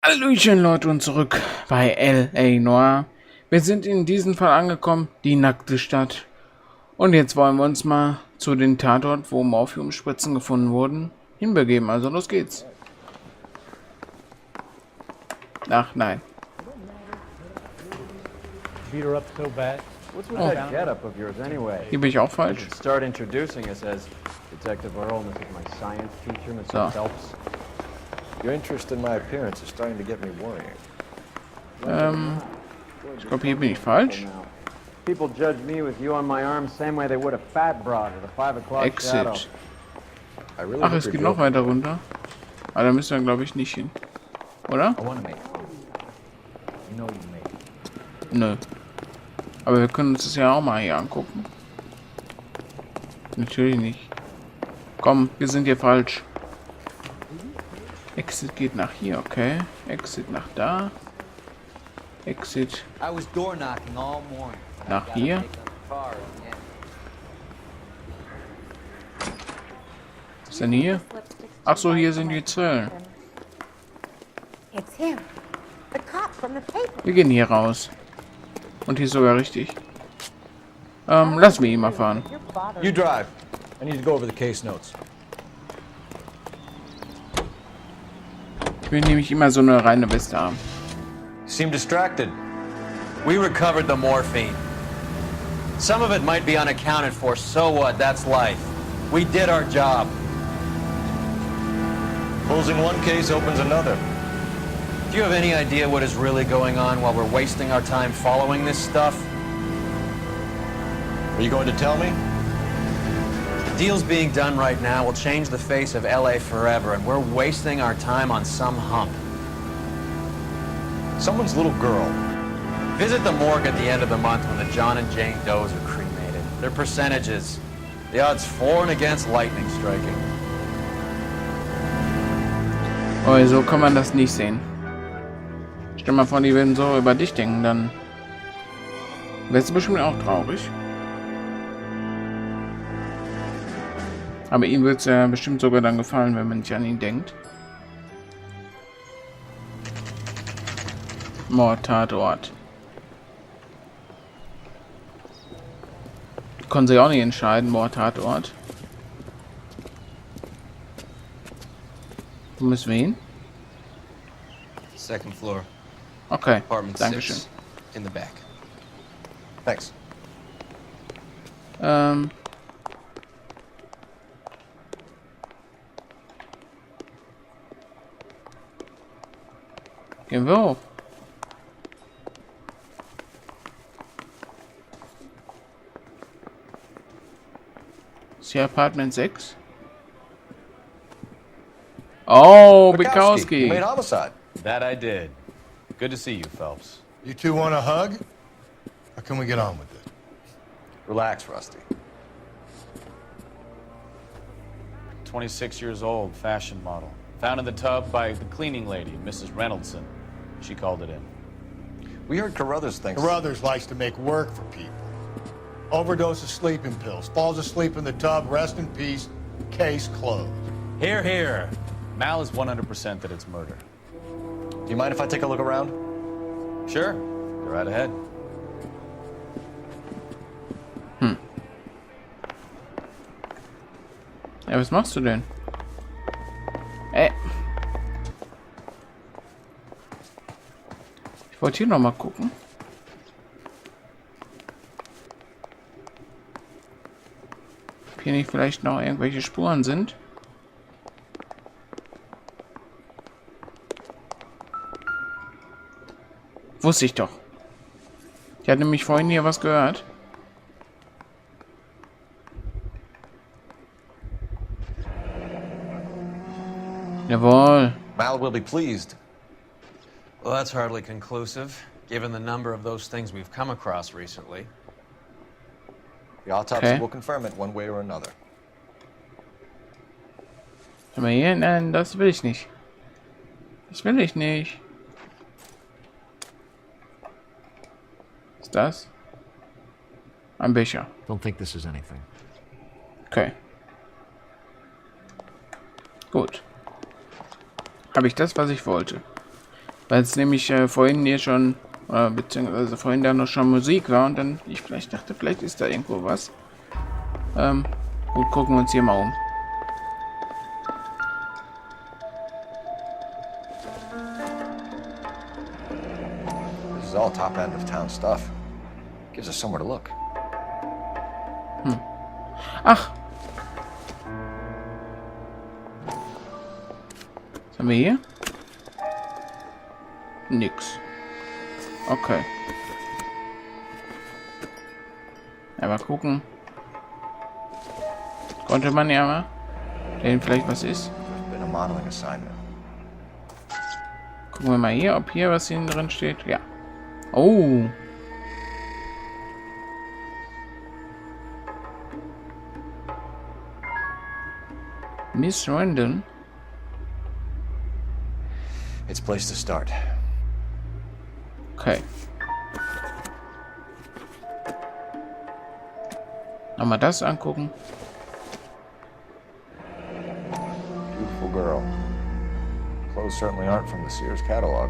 Hallöchen Leute und zurück bei L.A. Noire. Wir sind in diesem Fall angekommen, die nackte Stadt. Und jetzt wollen wir uns mal zu den Tatort, wo Morphiumspritzen gefunden wurden, hinbegeben. Also los geht's. Ach nein. Beat her up so bad. What's with that getup of yours anyway? Hier bin ich auch falsch. Start introducing us as Detective Earl, and this is my science teacher, Mr. Phelps. Your interest in my appearance is starting to get me worrying. Ich glaube, hier bin ich falsch. People judge me with you on my arm same way they would a fat broad at a 5 o'clock shadow. Exit. Ach, es geht noch weiter runter. Aber da müssen wir, glaube ich, nicht hin. Oder? Nö. Aber wir können uns das ja auch mal hier angucken. Natürlich nicht. Komm, wir sind hier falsch. Exit geht nach hier, okay. Exit nach da. Exit nach hier. Was ist denn hier? Ach so, hier sind die Zellen. Wir gehen hier raus. Und hier ist sogar richtig. Lass mich ihn mal fahren. You drive. I need to go over the case notes. Ich will nämlich immer so eine reine Weste haben. You seem distracted. We recovered the morphine. Some of it might be unaccounted for, so what? That's life. We did our job. Closing one case opens another. Do you have any idea what is really going on while we're wasting our time following this stuff? Are you going to tell me? The deals being done right now will change the face of LA forever, and we're wasting our time on some hump. Someone's little girl. Visit the morgue at the end of the month when the John and Jane Does are cremated. Their percentages. The odds for and against lightning striking. Oh, so kann man das nicht sehen. Stell mal vor, die würden so über dich denken, dann wärst du bestimmt auch traurig. Aber ihm wird es ja bestimmt sogar dann gefallen, wenn man nicht an ihn denkt. Mordtatort. Konnten sie auch nicht entscheiden, Mordtatort. Wo müssen wir hin? Second floor. Okay, Apartment dankeschön. 6 in the back. Thanks. Gehen wir hoch. Ist hier Apartment 6? Oh, You Bukowski. made homicide. That I did. Good to see you, Phelps. You two want a hug? Or can we get on with it? Relax, Rusty. 26 years old, fashion model. Found in the tub by the cleaning lady, Mrs. Reynoldson. She called it in. We heard Carruthers thinks... Carruthers likes to make work for people. Overdose of sleeping pills. Falls asleep in the tub. Rest in peace. Case closed. Here, here. Mal is 100% that it's murder. Do you mind if I take a look around? Sure. Go right ahead. Ja, was machst du denn? Ich wollte hier noch mal gucken. Ob hier nicht vielleicht noch irgendwelche Spuren sind. Wusste ich doch. Ich hatte nämlich vorhin hier was gehört. Jawohl. Mal will be pleased. Well, that's hardly conclusive, given the number of those things we've come across recently. The autopsy Okay. will confirm it one way or another. Hör mal hier. Nein, das will ich nicht. Das will ich nicht. Was ist das? Ein Becher. Don't think this is anything. Okay. Gut. Habe ich das, was ich wollte. Weil es nämlich vorhin hier schon, beziehungsweise vorhin da noch schon Musik war und dann ich vielleicht dachte, vielleicht ist da irgendwo was. Gut, gucken wir uns hier mal um. This is all top end of town stuff. Gives us somewhere to look. Ach! Was haben wir hier? Nix. Okay. Aber gucken. Konnte man ja mal. Wenn vielleicht was ist. Been a modeling assignment. Gucken wir mal hier, ob hier was hinten drin steht. Ja. Oh. Miss Random. It's a place to start. Okay. Nochmal das angucken. Beautiful girl. Clothes certainly aren't from the Sears catalog.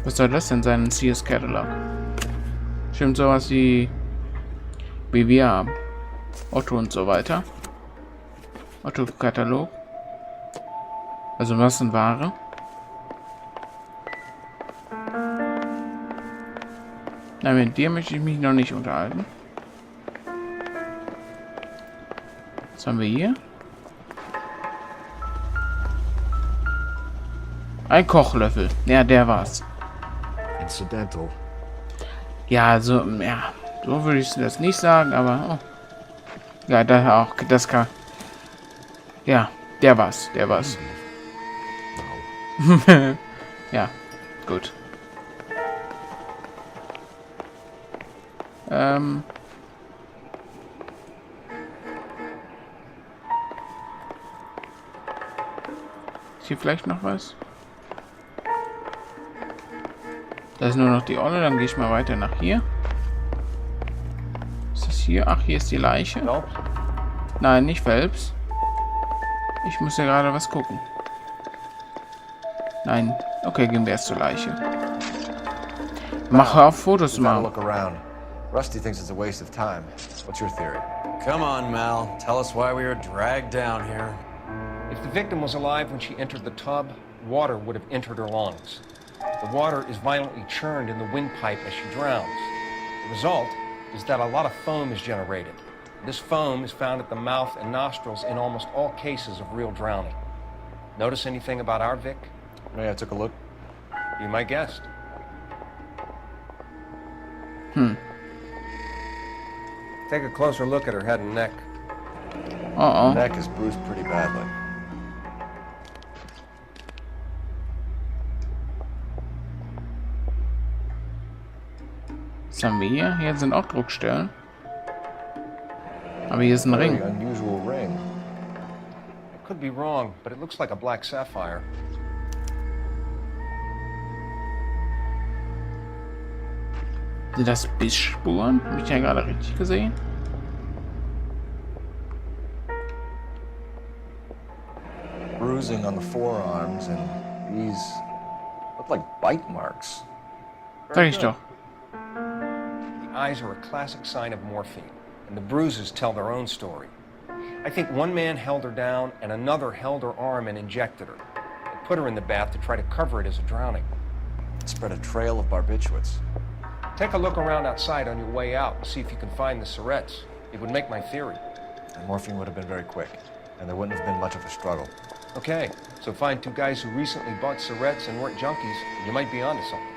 Was soll das denn sein? Ein Sears Catalog. Stimmt sowas wie wir haben. Otto und so weiter. Otto-Katalog. Also Massenware. Na, mit dir möchte ich mich noch nicht unterhalten. Was haben wir hier? Ein Kochlöffel. Ja, der war's. Incidental. Ja, so, ja, so würde ich das nicht sagen, aber oh. Ja, da auch, das kann. Ja, der war's. Ja, gut. Ist hier vielleicht noch was? Da ist nur noch die Olle, dann gehe ich mal weiter nach hier. Ist das hier? Ach, hier ist die Leiche. Nein, nicht Phelps. Ich muss ja gerade was gucken. Nein. Okay, gehen wir erst zur Leiche. Mach auf Fotos We've gotta machen. look around. Rusty thinks it's a waste of time. What's your theory? Come on, Mal. Tell us why we were dragged down here. If the victim was alive when she entered the tub, water would have entered her lungs. The water is violently churned in the windpipe as she drowns. The result is that a lot of foam is generated. This foam is found at the mouth and nostrils in almost all cases of real drowning. Notice anything about our Vic? Yeah, I took a look. Be my guest. Take a closer look at her head and neck. Oh, oh. Neck is bruised pretty badly. Was haben wir hier? Hier sind auch Druckstellen. Aber hier ist ein Very Ring. unusual ring. I could be wrong, but it looks like a black sapphire. Sind das Bissspuren? Habe ich ja gerade richtig gesehen? Bruising on the forearms, and these look like bite marks. Sag ich doch. The eyes are a classic sign of morphine, and the bruises tell their own story. I think one man held her down and another held her arm and injected her. They put her in the bath to try to cover it as a drowning. It spread a trail of barbiturates. Take a look around outside on your way out and see if you can find the syrettes. It would make my theory. The morphine would have been very quick, and there wouldn't have been much of a struggle. Okay, so find two guys who recently bought syrettes and weren't junkies, and you might be onto something.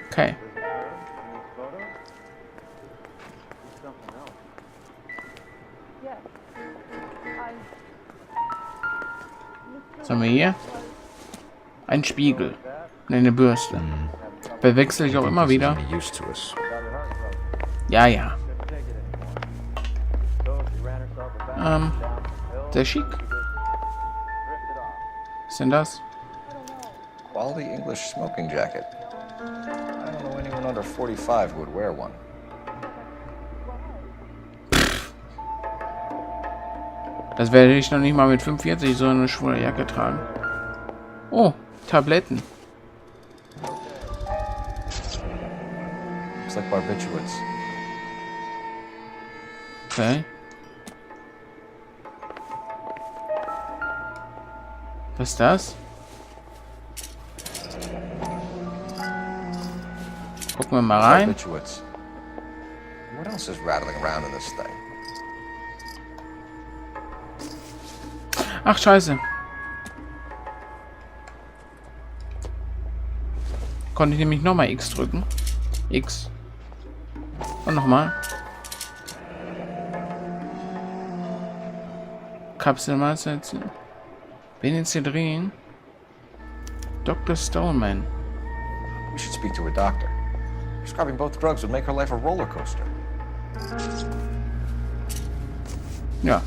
Okay. Was haben wir hier? Ein Spiegel. Ne, eine Bürste. Verwechsel ich auch immer wieder. Ja, ja. Sehr schick. Was ist denn das? Quality English smoking jacket. I don't know anyone under 45 who would wear one. Das werde ich noch nicht mal mit 45 so eine schwule Jacke tragen. Oh, Tabletten. Looks like barbiturates. Okay. Was ist das? Gucken wir mal rein. Barbiturates. What else is rattling around in this thing? Ach, scheiße. Konnte ich nämlich nochmal X drücken. X. Und nochmal. Kapselmasse. Penicillin. Dr. Stoneman. We should speak to a doctor. Prescribing both drugs would make her life a roller coaster. Ja.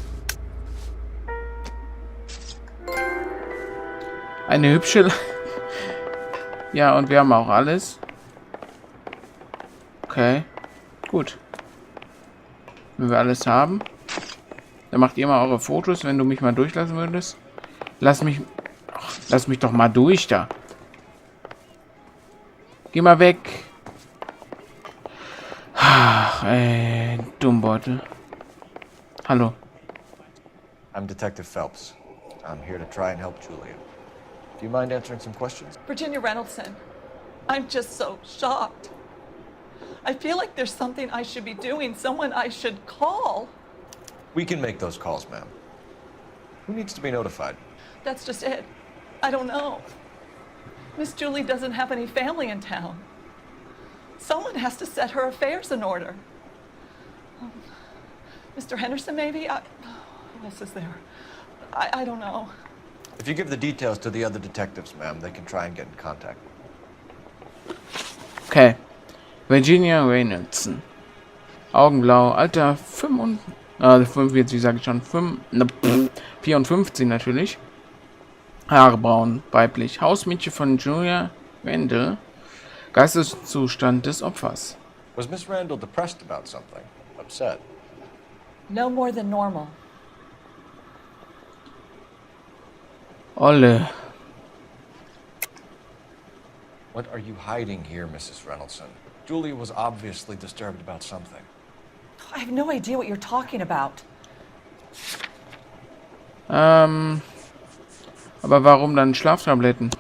Eine hübsche... Ja, und wir haben auch alles. Okay. Gut. Wenn wir alles haben, dann macht ihr mal eure Fotos, wenn du mich mal durchlassen würdest. Lass mich... Ach, lass mich doch mal durch da. Geh mal weg. Ach, ey, Dummbeutel. Hallo. I'm Detective Phelps. I'm here to try and help Julia. Do you mind answering some questions? Virginia Reynoldson, I'm just so shocked. I feel like there's something I should be doing, someone I should call. We can make those calls, ma'am. Who needs to be notified? That's just it. I don't know. Miss Julie doesn't have any family in town. Someone has to set her affairs in order. Mr. Henderson, maybe? Who else is there? I don't know. If you give the details to the other detectives, ma'am, they can try and get in contact. Okay. Virginia Reynoldson. Augenblau, Alter 45, sage ich schon. 54 natürlich. Haare braun, weiblich. Hausmädchen von Julia Randall. Geisteszustand des Opfers. Was Miss Randall depressed about something? Upset? No more than normal. Olle. What are you hiding here, Mrs. Reynoldson? Julia was obviously disturbed about something. I have no idea what you're talking about. Aber warum dann Schlaftabletten?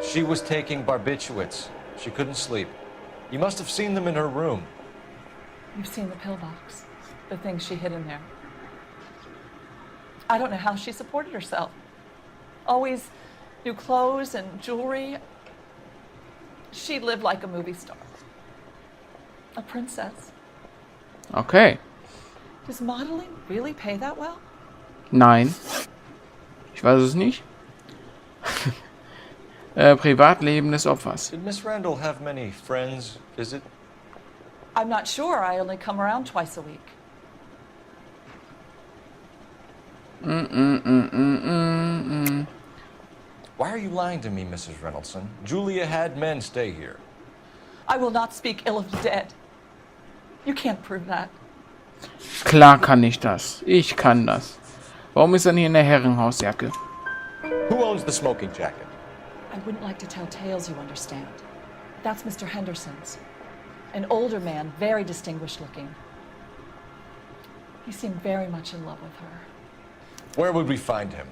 She was taking barbiturates. She couldn't sleep. You must have seen them in her room. You've seen the pillbox, the things she hid in there. I don't know how she supported herself. Always new clothes and jewelry. She lived like a movie star. A princess. Okay. Does modeling really pay that well? Nein. Ich weiß es nicht. Privatleben des Opfers. Did Miss Randall have many friends visit? I'm not sure. I only come around twice a week. Why are you lying to me, Mrs. Reynoldson? Julia had men stay here. I will not speak ill of the dead. You can't prove that. Klar kann ich das. Ich kann das. Warum ist er hier in der Herrenhausjacke? Who owns the smoking jacket? I wouldn't like to tell tales, you understand. That's Mr. Henderson's. An older man, very distinguished looking. He seemed very much in love with her. Where would we find him?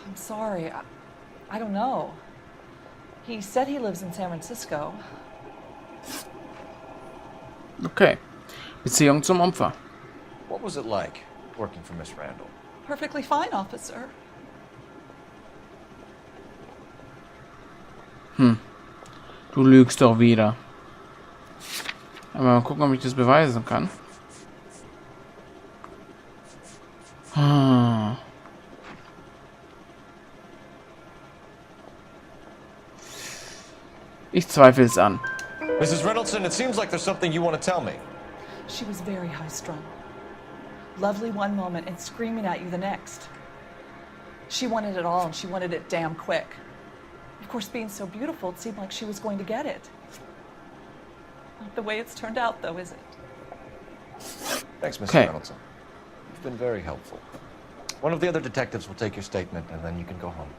I'm sorry. I don't know. He said he lives in San Francisco. Okay. Beziehung zum Opfer. What was it like working for Miss Randall? Perfectly fine, officer. Du lügst doch wieder. Aber mal gucken, ob ich das beweisen kann. Ich zweifle es an. Mrs. Reynoldson, it seems like there's something you want to tell me. She was very high-strung. Lovely one moment and screaming at you the next. She wanted it all, and she wanted it damn quick. Of course, being so beautiful, it seemed like she was going to get it. Not the way it's turned out, though, is it? Thanks, Mrs. Okay. Reynoldson. You've been very helpful. One of the other detectives will take your statement, and then you can go home.